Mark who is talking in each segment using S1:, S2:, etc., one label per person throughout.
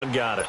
S1: Got it.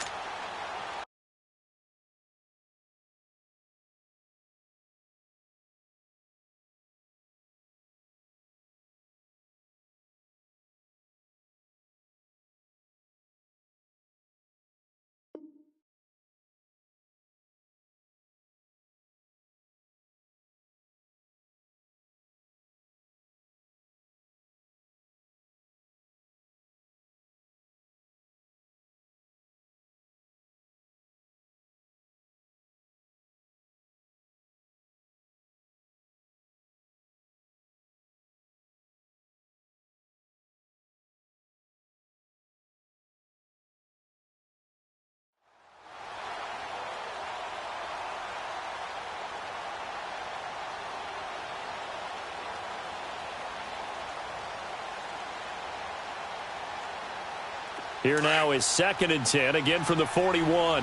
S1: Here now is 2nd and 10, again from the 41.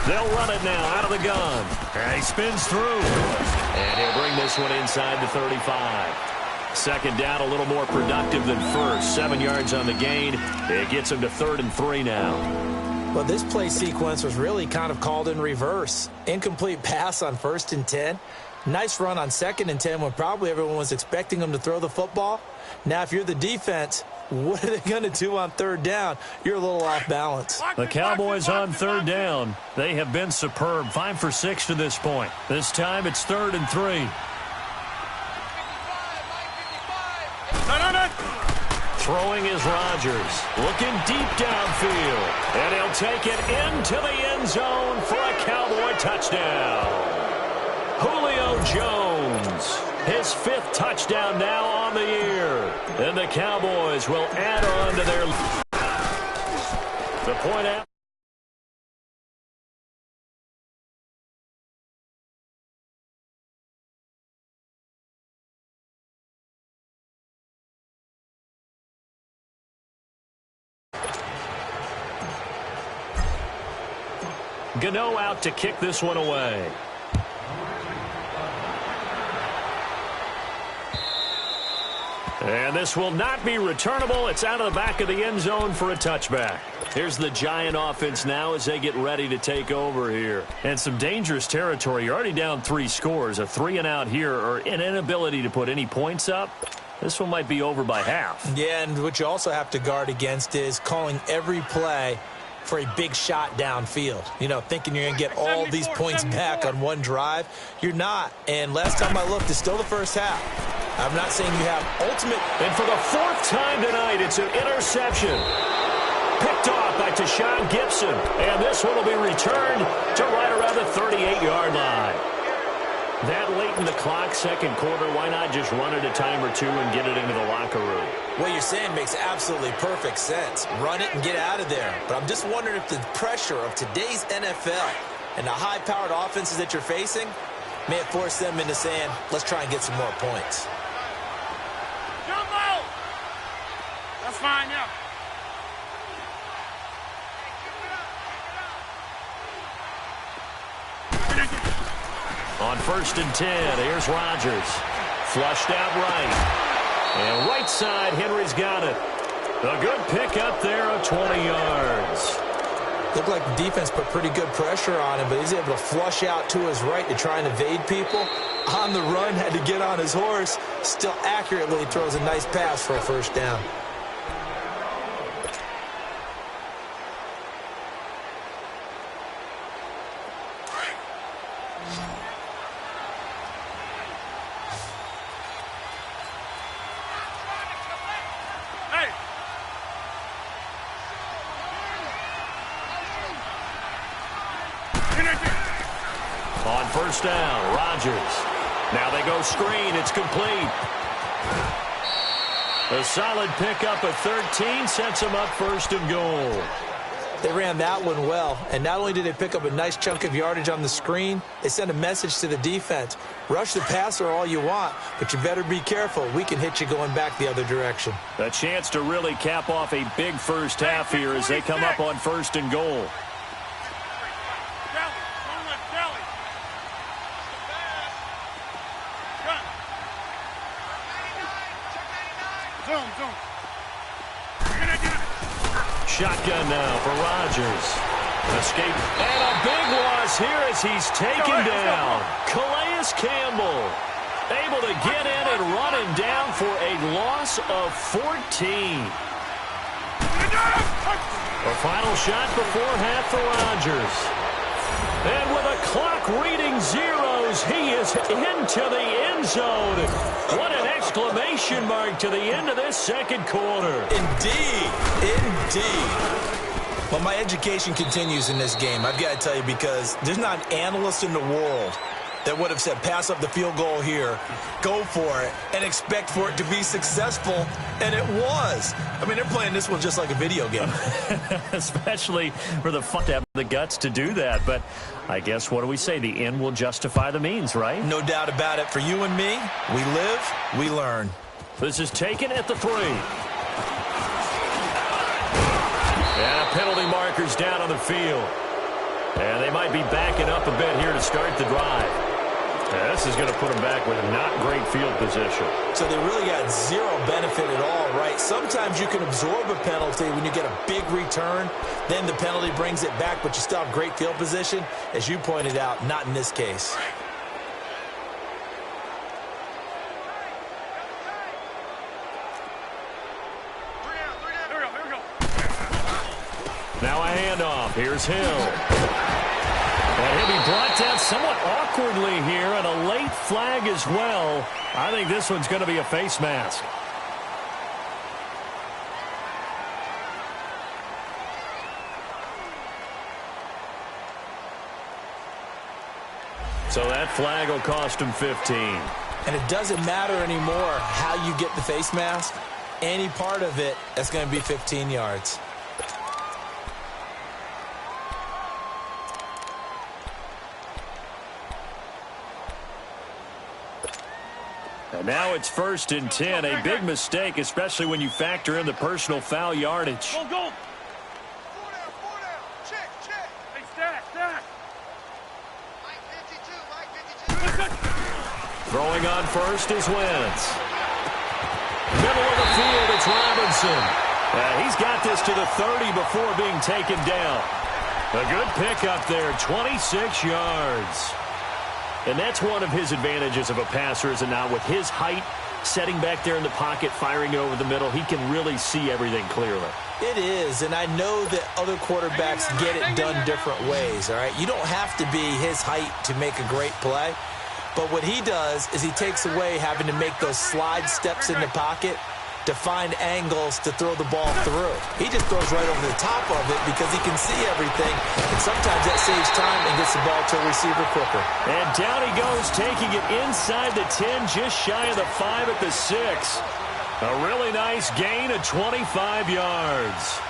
S1: They'll run it now out of the gun. And he spins through. And he'll bring this one inside the 35. 2nd down, a little more productive than first. 7 yards on the gain. It gets him to 3rd and 3 now.
S2: Well, this play sequence was really kind of called in reverse. Incomplete pass on 1st and 10. Nice run on 2nd and 10 when probably everyone was expecting them to throw the football. Now, if you're the defense, what are they going to do on 3rd down? You're a little off balance.
S1: The Cowboys on 3rd down. They have been superb. 5 for 6 to this point. This time it's 3rd and 3. Throwing is Rodgers. Looking deep downfield. And he'll take it into the end zone for a Cowboy touchdown. Julio Jones, his 5th touchdown now on the year. And the Cowboys will add on to their the point out. Gano out to kick this one away. And this will not be returnable. It's out of the back of the end zone for a touchback. Here's the Giant offense now as they get ready to take over here. And some dangerous territory. You're already down 3 scores. A 3-and-out here or an inability to put any points up. This one might be over by half.
S2: Yeah, and what you also have to guard against is calling every play for a big shot downfield. You know, thinking you're going to get all these points back on one drive. You're not. And last time I looked, it's still the first half. I'm not saying you have ultimate.
S1: And for the 4th time tonight, it's an interception. Picked off by Tashawn Gibson. And this one will be returned to right around the 38-yard line. That late in the clock, 2nd quarter, why not just run it a time or two and get it into the locker room?
S2: What you're saying makes absolutely perfect sense. Run it and get out of there. But I'm just wondering if the pressure of today's NFL and the high-powered offenses that you're facing may have forced them into saying, let's try and get some more points.
S3: Jumbo! That's fine, yeah.
S1: On 1st and 10, here's Rodgers. Flushed out right. And right side, Henry's got it. A good pick up there of 20 yards.
S2: Looked like the defense put pretty good pressure on him, but he's able to flush out to his right to try and evade people. On the run, had to get on his horse. Still accurately throws a nice pass for a 1st down.
S1: On 1st down, Rodgers. Now they go screen. It's complete. A solid pickup of 13 sets them up 1st and goal.
S2: They ran that one well, and not only did they pick up a nice chunk of yardage on the screen, they sent a message to the defense. Rush the passer all you want, but you better be careful. We can hit you going back the other direction.
S1: A chance to really cap off a big 1st half here as they come up on 1st and goal.
S3: Zoom.
S1: Shotgun now for Rodgers. Escape. And a big loss here as he's taken down. Calais Campbell able to get in and run him down for a loss of 14. A final shot before half for Rodgers. And with a clock reading zeros, he is into the end zone. What an exclamation mark to the end of this second quarter.
S2: Indeed. Well, my education continues in this game, I've got to tell you, because there's not an analyst in the world that would have said pass up the field goal here, go for it, and expect for it to be successful, and it was. I mean, they're playing this one just like a video game.
S1: Especially for the fun to have the guts to do that. But I guess, what do we say? The end will justify the means, right?
S2: No doubt about it. For you and me, we live, we learn.
S1: This is taken at the 3. And penalty markers down on the field. And they might be backing up a bit here to start the drive. This is going to put them back with not great field position.
S2: So they really got zero benefit at all, right? Sometimes you can absorb a penalty when you get a big return. Then the penalty brings it back, but you still have great field position. As you pointed out, not in this case.
S1: Now a handoff. Here's Hill. And he'll be brought down somewhat awkwardly here, and a late flag as well. I think this one's going to be a face mask. So that flag will cost him 15.
S2: And it doesn't matter anymore how you get the face mask. Any part of it, that's going to be 15 yards.
S1: And now it's 1st and 10. A big mistake, especially when you factor in the personal foul yardage.
S3: Go. 4 down. Check. Hey, stack. Mike 52.
S1: Throwing on first is Wentz. Middle of the field, it's Robinson. He's got this to the 30 before being taken down. A good pickup there, 26 yards. And that's one of his advantages of a passer, is it not? With his height, setting back there in the pocket, firing it over the middle, he can really see everything clearly.
S2: It is, and I know that other quarterbacks get it done different ways, all right? You don't have to be his height to make a great play, but what he does is he takes away having to make those slide steps in the pocket to find angles to throw the ball through. He just throws right over the top of it because he can see everything, and sometimes that saves time and gets the ball to a receiver quicker.
S1: And down he goes, taking it inside the 10, just shy of the 5 at the 6. A really nice gain of 25 yards.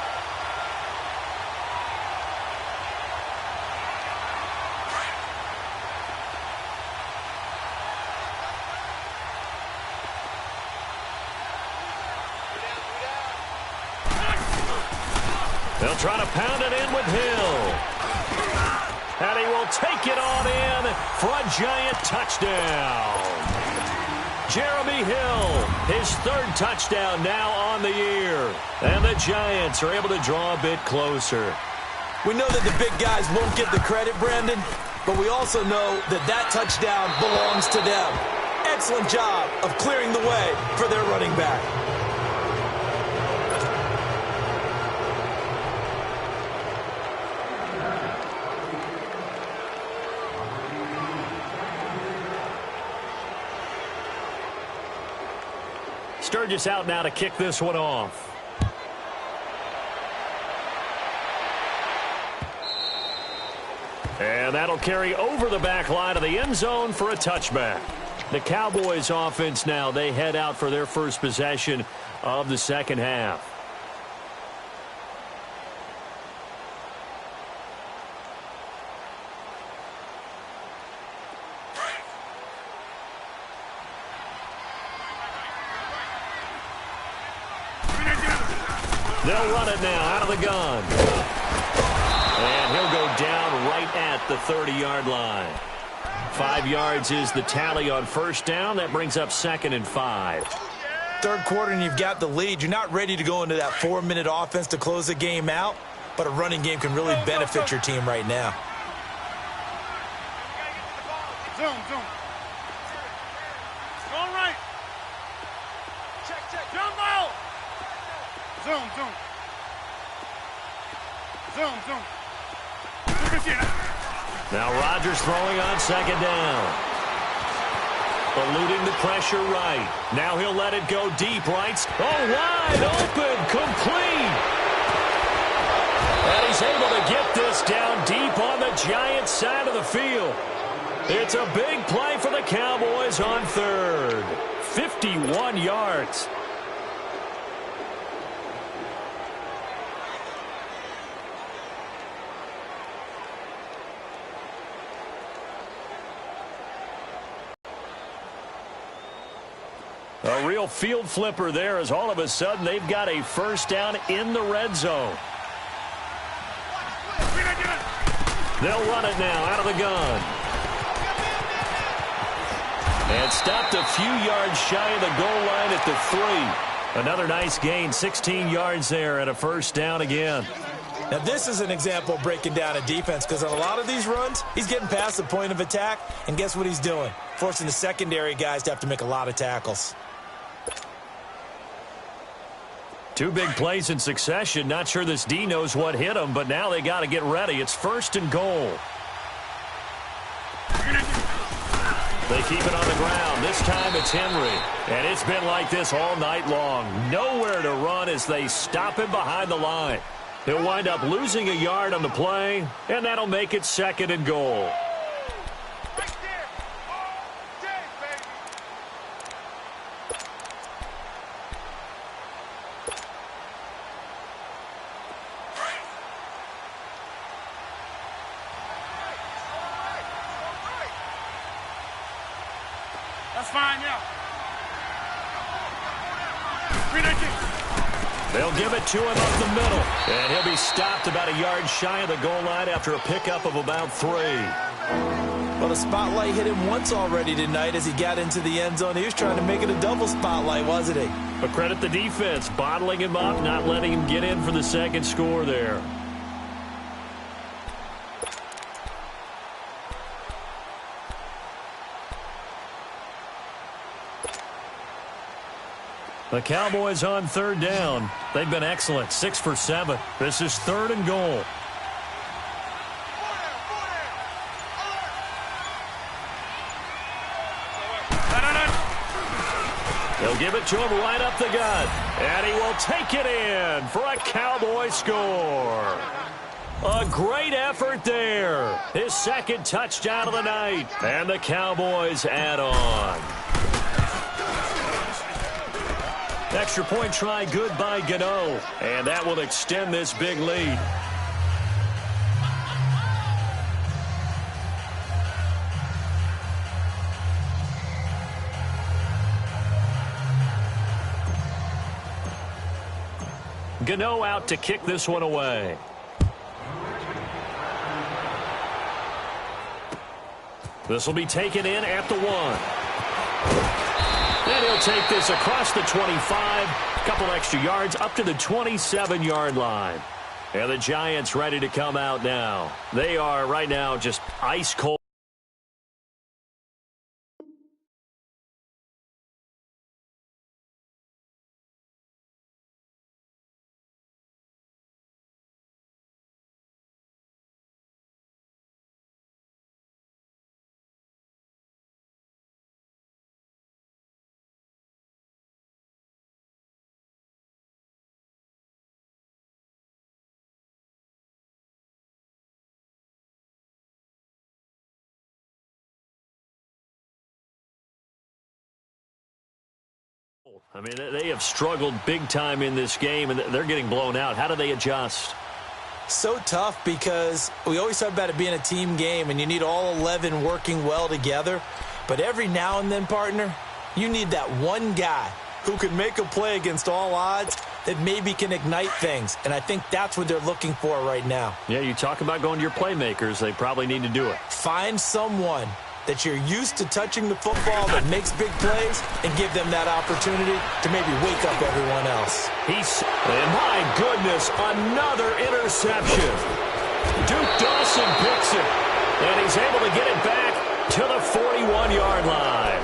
S1: They'll try to pound it in with Hill. And he will take it on in for a giant touchdown. Jeremy Hill, his 3rd touchdown now on the year. And the Giants are able to draw a bit closer.
S2: We know that the big guys won't get the credit, Brandon, but we also know that that touchdown belongs to them. Excellent job of clearing the way for their running back.
S1: Sturgis out now to kick this one off. And that'll carry over the back line of the end zone for a touchback. The Cowboys offense now, they head out for their first possession of the second half. They'll run it now out of the gun. And he'll go down right at the 30-yard line. 5 yards is the tally on first down. That brings up 2nd and 5.
S2: third quarter and you've got the lead, you're not ready to go into that 4-minute offense to close the game out, but a running game can really benefit your team right now.
S3: Zoom. Going right. Check. Jump out. Zoom.
S1: Now Rodgers throwing on second down. Eluding the pressure right. Now he'll let it go deep right. Oh, wide open. Complete. And he's able to get this down deep on the Giants' side of the field. It's a big play for the Cowboys on third. 51 yards. A real field flipper there as all of a sudden they've got a first down in the red zone. They'll run it now out of the gun. And stopped a few yards shy of the goal line at the 3. Another nice gain, 16 yards there and a first down again.
S2: Now, this is an example of breaking down a defense because on a lot of these runs, he's getting past the point of attack, and guess what he's doing? Forcing the secondary guys to have to make a lot of tackles.
S1: 2 big plays in succession. Not sure this D knows what hit him, but now they got to get ready. It's first and goal. They keep it on the ground. This time it's Henry. And it's been like this all night long. Nowhere to run as they stop him behind the line. He'll wind up losing a yard on the play, and that'll make it second and goal.
S3: That's fine, yeah.
S1: They'll give it to him up the middle. And he'll be stopped about a yard shy of the goal line after a pickup of about 3.
S2: Well, the spotlight hit him once already tonight as he got into the end zone. He was trying to make it a double spotlight, wasn't he?
S1: But credit the defense, bottling him up, not letting him get in for the second score there. The Cowboys on third down. They've been excellent, 6 for 7. This is third and goal. They'll give it to him right up the gut. And he will take it in for a Cowboy score. A great effort there. His second touchdown of the night. And the Cowboys add on. Extra point try good by Gano. And that will extend this big lead. Gano out to kick this one away. This will be taken in at the 1. And he'll take this across the 25. Couple extra yards up to the 27-yard line. And the Giants ready to come out now. They are right now just ice cold. I mean, they have struggled big time in this game, and they're getting blown out. How do they adjust?
S2: So tough because we always talk about it being a team game, and you need all 11 working well together. But every now and then, partner, you need that one guy who can make a play against all odds that maybe can ignite things. And I think that's what they're looking for right now.
S1: Yeah, you talk about going to your playmakers. They probably need to do it.
S2: Find someone that you're used to touching the football that makes big plays and give them that opportunity to maybe wake up everyone else.
S1: And my goodness, another interception. Duke Dawson picks it, and he's able to get it back to the 41-yard line.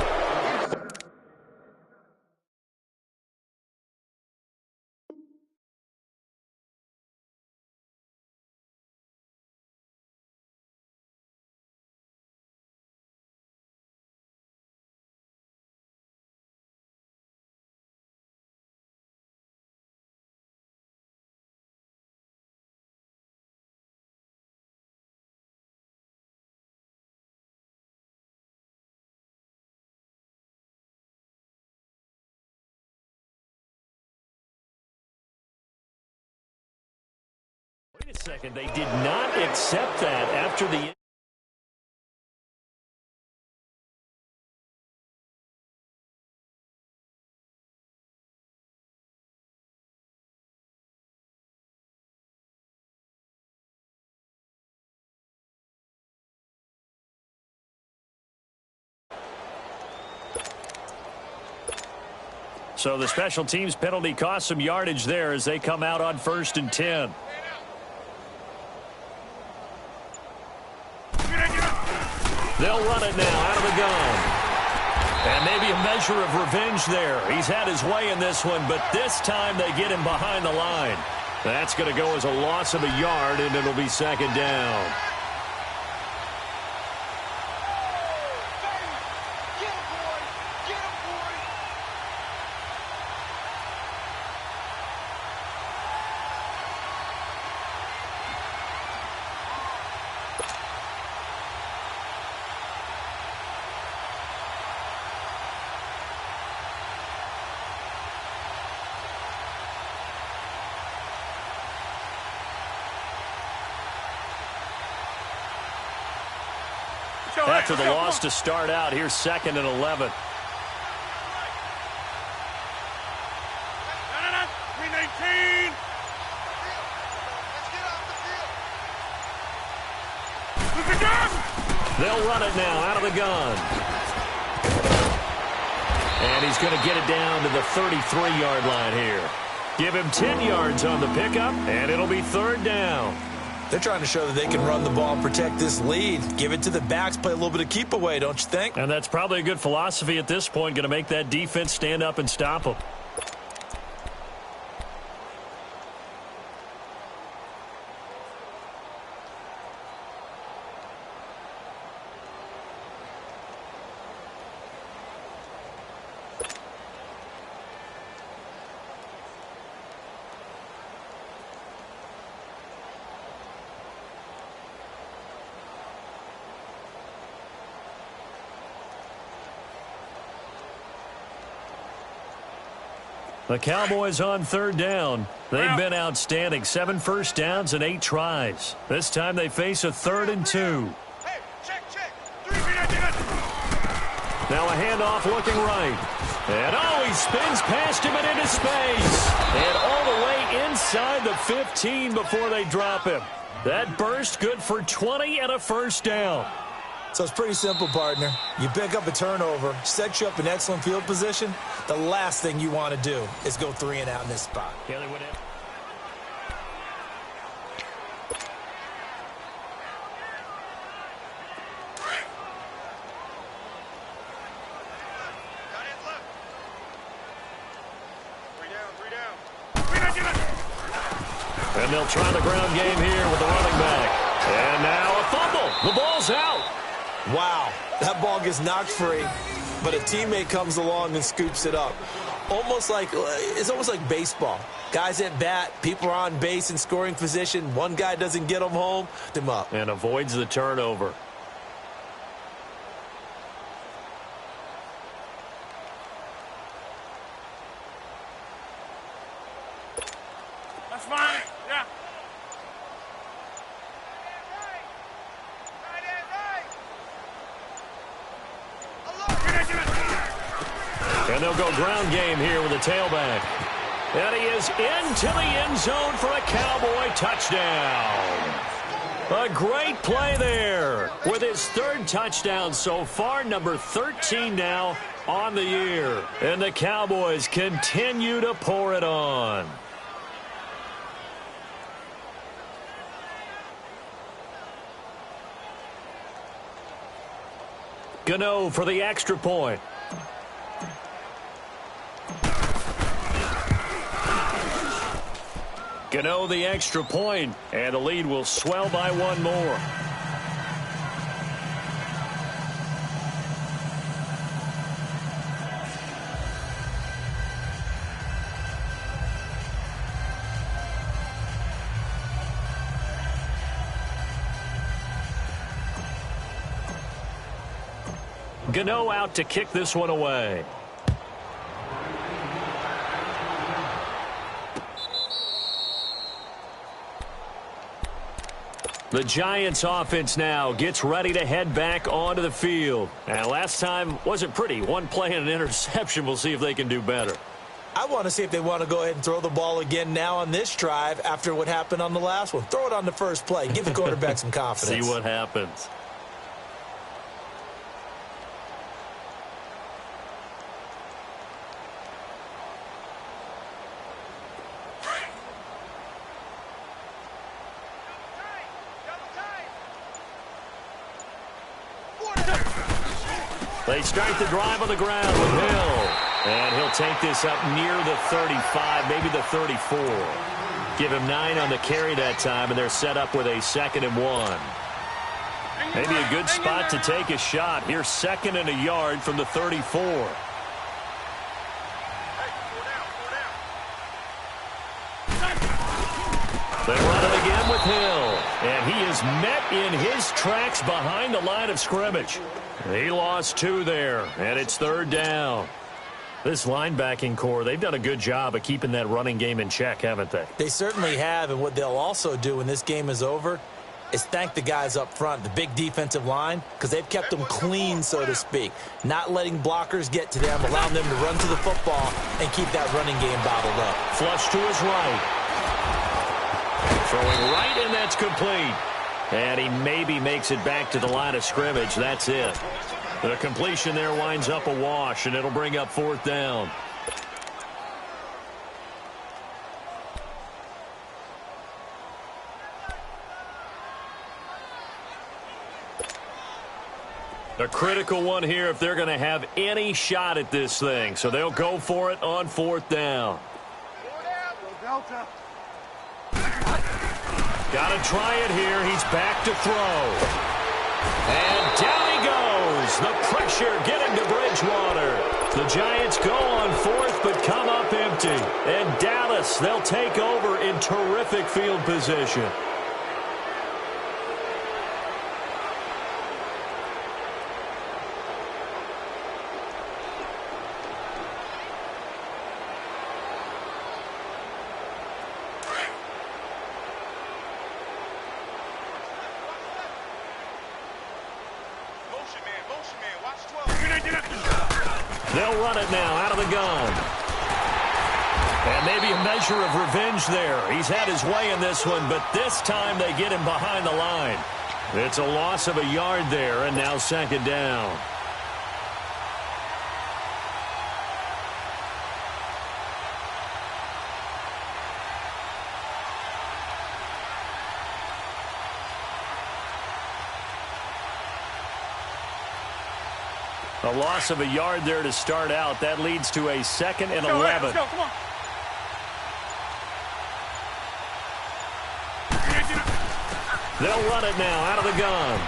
S1: Wait a second, they did not accept that after the... So the special teams penalty cost some yardage there as they come out on 1st and 10. They'll run it now out of the gun. And maybe a measure of revenge there. He's had his way in this one, but this time they get him behind the line. That's going to go as a loss of a yard, and it'll be 2nd down. After the loss to start out, here's 2nd and 11.
S3: 319.
S1: They'll run it now out of the gun. And he's going to get it down to the 33-yard line here. Give him 10 yards on the pickup, and it'll be 3rd down.
S2: They're trying to show that they can run the ball and protect this lead. Give it to the backs, play a little bit of keep away, don't you think?
S1: And that's probably a good philosophy at this point, going to make that defense stand up and stop them. The Cowboys on 3rd down. They've been outstanding. 7 first downs and 8 tries. This time they face a 3rd and 2.
S3: Hey, check.
S1: Now a handoff looking right. And he spins past him and into space. And all the way inside the 15 before they drop him. That burst good for 20 and a 1st down.
S2: So it's pretty simple, partner. You pick up a turnover, set you up in excellent field position. The last thing you want to do is go 3 and out in this spot.
S1: Yeah, they would have. And they'll try the ground game here with the running back. And now a fumble. The ball's out.
S2: Wow, that ball gets knocked free, but a teammate comes along and scoops it up. It's almost like baseball. Guys at bat, people are on base in scoring position. One guy doesn't get them home, them up.
S1: And avoids the turnover.
S3: That's fine. Yeah.
S1: And they'll go ground game here with a tailback. And he is into the end zone for a Cowboy touchdown. A great play there with his third touchdown so far, number 13 now on the year. And the Cowboys continue to pour it on. Gano for the extra point. Gano the extra point, and the lead will swell by one more. Gano out to kick this one away. The Giants offense now gets ready to head back onto the field. And last time wasn't pretty. One play and an interception. We'll see if they can do better.
S2: I want to see if they want to go ahead and throw the ball again now on this drive after what happened on the last one. Throw it on the first play. Give the quarterback some confidence.
S1: See what happens. They start the drive on the ground with Hill. And he'll take this up near the 35, maybe the 34. Give him 9 on the carry that time, and they're set up with a 2nd and 1. Maybe a good spot to take a shot. Here's 2nd and a yard from the 34. They run it again with Hill. And he is met in his tracks behind the line of scrimmage. He lost 2 there, and it's 3rd down. This linebacking core, they've done a good job of keeping that running game in check, haven't they?
S2: They certainly have, and what they'll also do when this game is over is thank the guys up front, the big defensive line, because they've kept them clean, so to speak. Not letting blockers get to them, allowing them to run to the football and keep that running game bottled up.
S1: Flush to his right. Throwing right, and that's complete. And he maybe makes it back to the line of scrimmage. That's it. The completion there winds up a wash, and it'll bring up 4th down. A critical one here if they're going to have any shot at this thing. So they'll go for it on 4th down.
S3: Delta.
S1: Got to try it here. He's back to throw. And down he goes. The pressure getting to Bridgewater. The Giants go on 4th but come up empty. And Dallas, they'll take over in terrific field position. They'll run it now out of the gun. And maybe a measure of revenge there. He's had his way in this one, but this time they get him behind the line. It's a loss of a yard there, and now 2nd down. A loss of a yard there to start out. That leads to a 2nd and 11.
S3: Let's go, come on.
S1: They'll run it now out of the gun.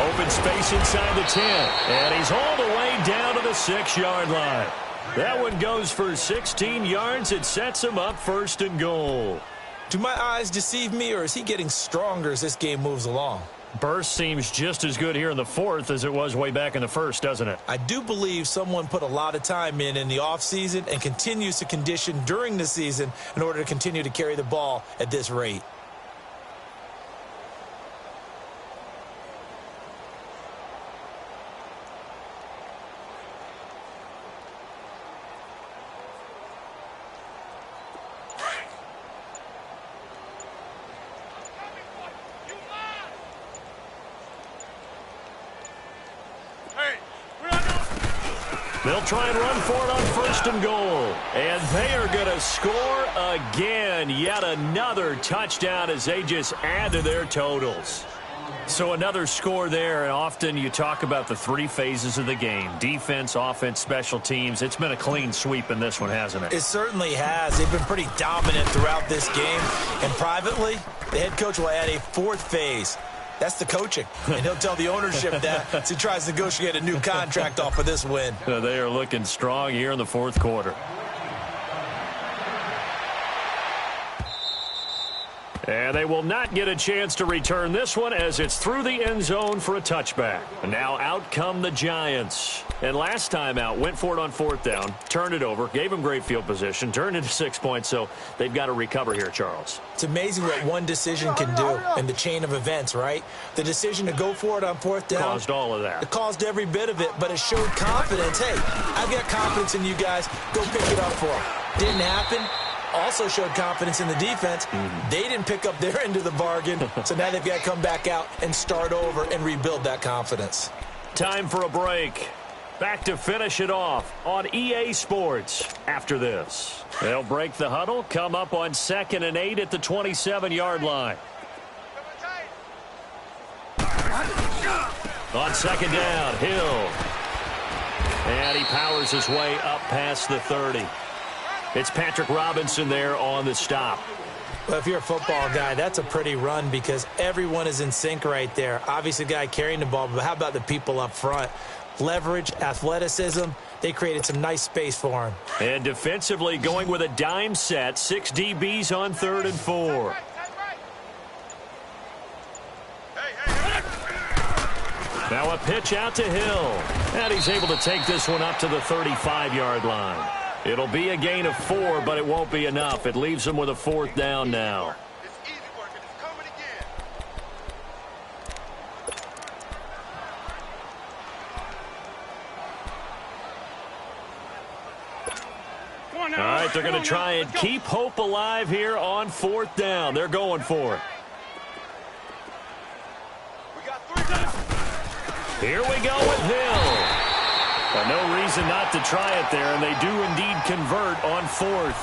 S1: Open space inside the 10. And he's all the way down to the 6-yard line. That one goes for 16 yards. It sets him up 1st and goal.
S2: Do my eyes deceive me, or is he getting stronger as this game moves along?
S1: Burst seems just as good here in the 4th as it was way back in the 1st, doesn't it?
S2: I do believe someone put a lot of time in the offseason and continues to condition during the season in order to continue to carry the ball at this rate.
S1: They'll try and run for it on 1st and goal. And they are going to score again. Yet another touchdown as they just add to their totals. So another score there, and often you talk about the 3 phases of the game. Defense, offense, special teams. It's been a clean sweep in this one, hasn't it?
S2: It certainly has. They've been pretty dominant throughout this game. And privately, the head coach will add a 4th phase. That's the coaching. And he'll tell the ownership that as he tries to negotiate a new contract off of this win.
S1: They are looking strong here in the 4th quarter. And they will not get a chance to return this one as it's through the end zone for a touchback. And now out come the Giants. And last time out, went for it on 4th down, turned it over, gave them great field position, turned into 6 points, so they've got to recover here, Charles.
S2: It's amazing what one decision can do in the chain of events, right? The decision to go for it on 4th down.
S1: Caused all of that.
S2: It caused every bit of it, but it showed confidence. Hey, I've got confidence in you guys. Go pick it up for them. Didn't happen. Also showed confidence in the defense. They didn't pick up their end of the bargain, so now they've got to come back out and start over and rebuild that confidence.
S1: Time for a break. Back to finish it off on EA Sports after this. They'll break the huddle, come up on 2nd and 8 at the 27-yard line. On 2nd down, Hill. And he powers his way up past the 30. It's Patrick Robinson there on the stop.
S2: Well, if you're a football guy, that's a pretty run because everyone is in sync right there. Obviously, the guy carrying the ball, but how about the people up front? Leverage, athleticism, they created some nice space for him.
S1: And defensively going with a dime set, 6 DBs on 3rd and 4. Now a pitch out to Hill. And he's able to take this one up to the 35-yard line. It'll be a gain of 4, but it won't be enough. It leaves them with a 4th down now. All right, they're going to try and keep hope alive here on 4th down. They're going for it. Here we go with Hill. No reason not to try it there, and they do indeed convert on 4th.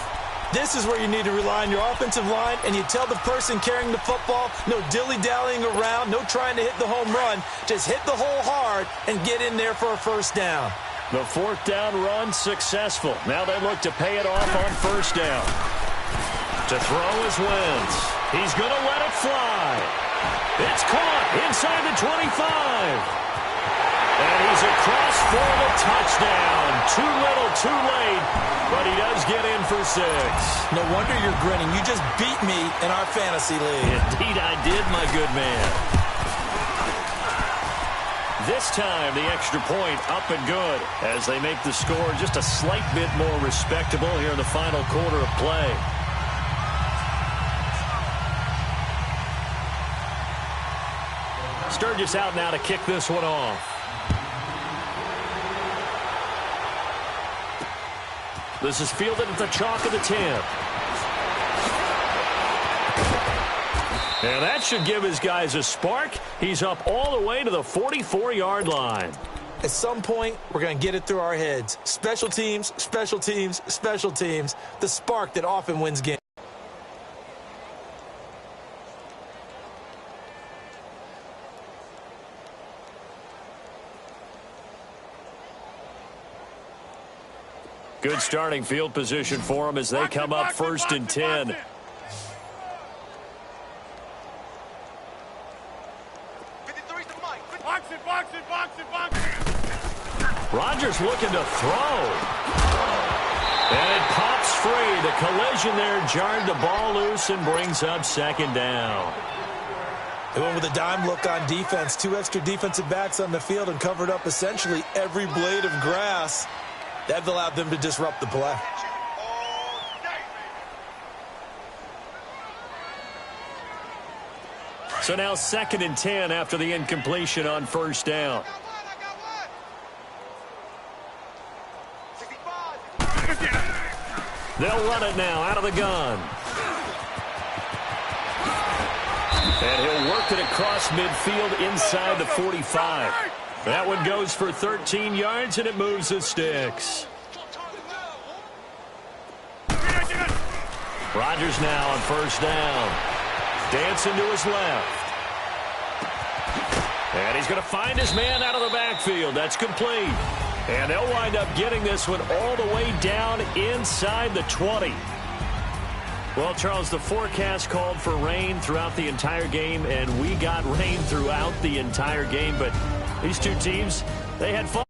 S2: This is where you need to rely on your offensive line, and you tell the person carrying the football, no dilly-dallying around, no trying to hit the home run. Just hit the hole hard and get in there for a 1st down.
S1: The 4th down run successful. Now they look to pay it off on 1st down. To throw is Wentz. He's going to let it fly. It's caught inside the 25. And he's across for the touchdown. Too little, too late, but he does get in for 6.
S2: No wonder you're grinning. You just beat me in our fantasy league.
S1: Indeed I did, my good man. This time, the extra point up and good as they make the score just a slight bit more respectable here in the final quarter of play. Sturgis out now to kick this one off. This is fielded at the chalk of the 10. And that should give his guys a spark. He's up all the way to the 44-yard line.
S2: At some point, we're going to get it through our heads. Special teams, special teams, special teams. The spark that often wins games.
S1: Good starting field position for them as they come up 1st and 10. Rodgers looking to throw. And it pops free. The collision there jarred the ball loose and brings up 2nd down.
S2: They went with a dime look on defense. 2 extra defensive backs on the field and covered up essentially every blade of grass. That allowed them to disrupt the play.
S1: So now 2nd and 10 after the incompletion on 1st down. They'll run it now out of the gun. And he'll work it across midfield inside the 45. That one goes for 13 yards, and it moves the sticks. Rodgers now on first down. Dancing to his left. And he's going to find his man out of the backfield. That's complete. And they'll wind up getting this one all the way down inside the 20. Well, Charles, the forecast called for rain throughout the entire game, and we got rain throughout the entire game. But these two teams, they had fun.